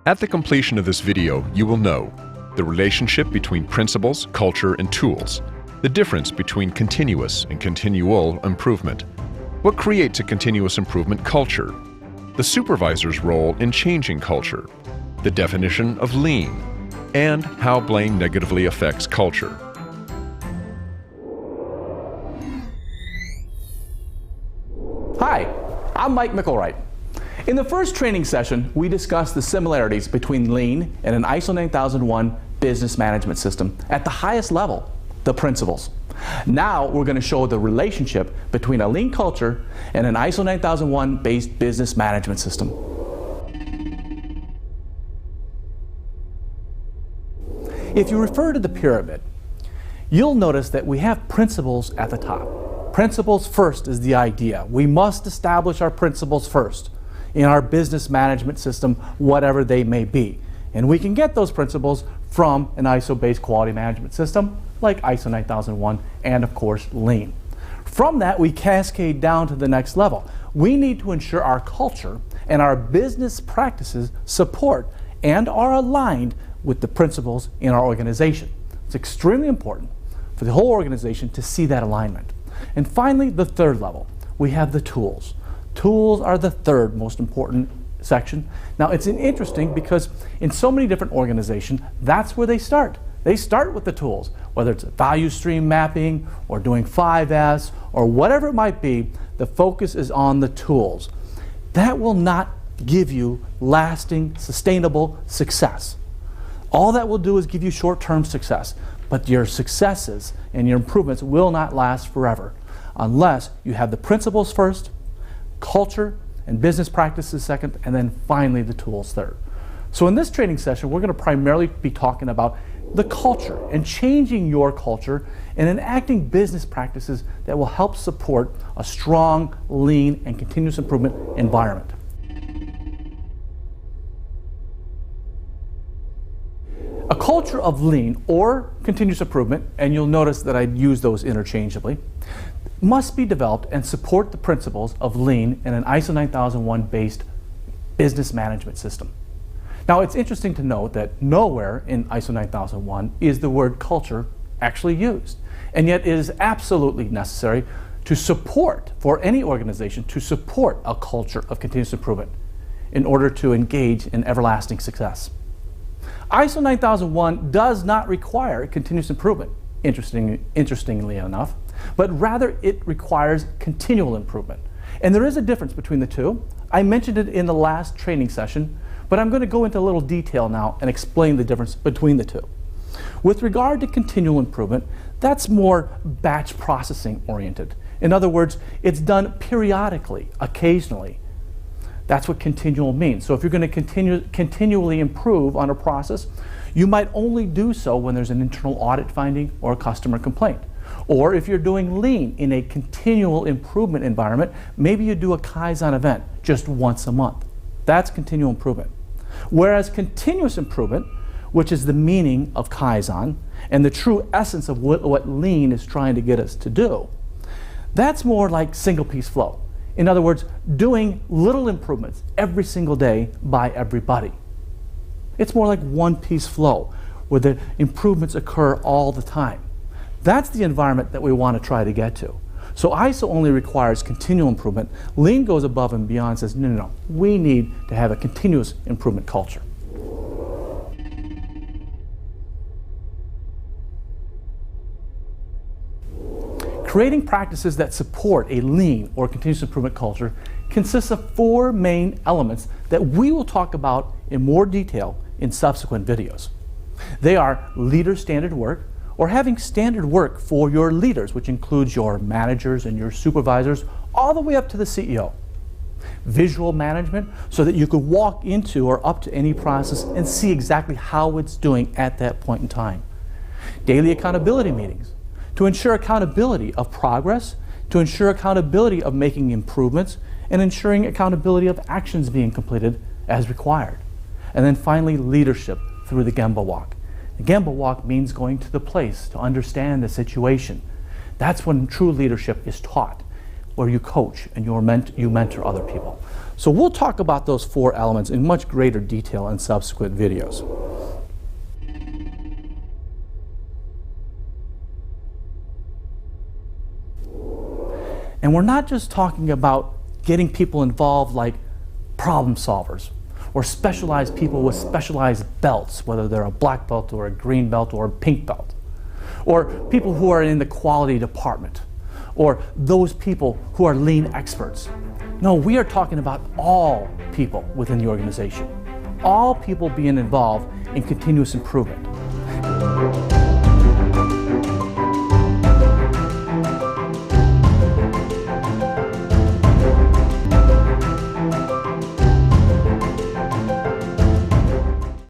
At the completion of this video, you will know the relationship between principles, culture, and tools, the difference between continuous and continual improvement, what creates a continuous improvement culture, the supervisor's role in changing culture, the definition of lean, and how blame negatively affects culture. Hi, I'm Mike Mickelwright. In the first training session, we discussed the similarities between Lean and an ISO 9001 business management system at the highest level, the principles. Now we're going to show the relationship between a Lean culture and an ISO 9001 based business management system. If you refer to the pyramid, you'll notice that we have principles at the top. Principles first is the idea. We must establish our principles first in our business management system, whatever they may be. And we can get those principles from an ISO-based quality management system like ISO 9001 and, of course, Lean. From that, we cascade down to the next level. We need to ensure our culture and our business practices support and are aligned with the principles in our organization. It's extremely important for the whole organization to see that alignment. And finally, the third level, we have the tools. Tools are the third most important section. Now, it's interesting because in so many different organizations, that's where they start. They start with the tools, whether it's value stream mapping or doing 5S or whatever it might be, the focus is on the tools. That will not give you lasting, sustainable success. All that will do is give you short-term success, but your successes and your improvements will not last forever unless you have the principles first, culture and business practices second, and then finally the tools third. So in this training session, we're going to primarily be talking about the culture and changing your culture and enacting business practices that will help support a strong, lean, and continuous improvement environment. A culture of lean or continuous improvement, and you'll notice that I use those interchangeably, must be developed and support the principles of Lean in an ISO 9001 based business management system. Now, it's interesting to note that nowhere in ISO 9001 is the word culture actually used, and yet it is absolutely necessary to support, for any organization, to support a culture of continuous improvement in order to engage in everlasting success. ISO 9001 does not require continuous improvement, interestingly enough, but rather it requires continual improvement. And there is a difference between the two. I mentioned it in the last training session, but I'm going to go into a little detail now and explain the difference between the two. With regard to continual improvement, that's more batch processing oriented. In other words, it's done periodically, occasionally. That's what continual means. So if you're going to continually improve on a process, you might only do so when there's an internal audit finding or a customer complaint. Or if you're doing Lean in a continual improvement environment, maybe you do a Kaizen event just once a month. That's continual improvement. Whereas continuous improvement, which is the meaning of Kaizen and the true essence of what Lean is trying to get us to do, that's more like single piece flow. In other words, doing little improvements every single day by everybody. It's more like one piece flow where the improvements occur all the time. That's the environment that we want to try to get to. So ISO only requires continual improvement. Lean goes above and beyond and says, no, we need to have a continuous improvement culture. Creating practices that support a lean or continuous improvement culture consists of four main elements that we will talk about in more detail in subsequent videos. They are leader standard work, or having standard work for your leaders, which includes your managers and your supervisors, all the way up to the CEO. Visual management, so that you could walk into or up to any process and see exactly how it's doing at that point in time. Daily accountability meetings, to ensure accountability of progress, to ensure accountability of making improvements, and ensuring accountability of actions being completed as required. And then finally, leadership through the Gemba Walk. The Gemba Walk means going to the place to understand the situation. That's when true leadership is taught, where you coach and you mentor other people. So we'll talk about those 4 elements in much greater detail in subsequent videos. And we're not just talking about getting people involved like problem solvers or specialized people with specialized belts, whether they're a black belt or a green belt or a pink belt, or people who are in the quality department, or those people who are lean experts. No, we are talking about all people within the organization, all people being involved in continuous improvement.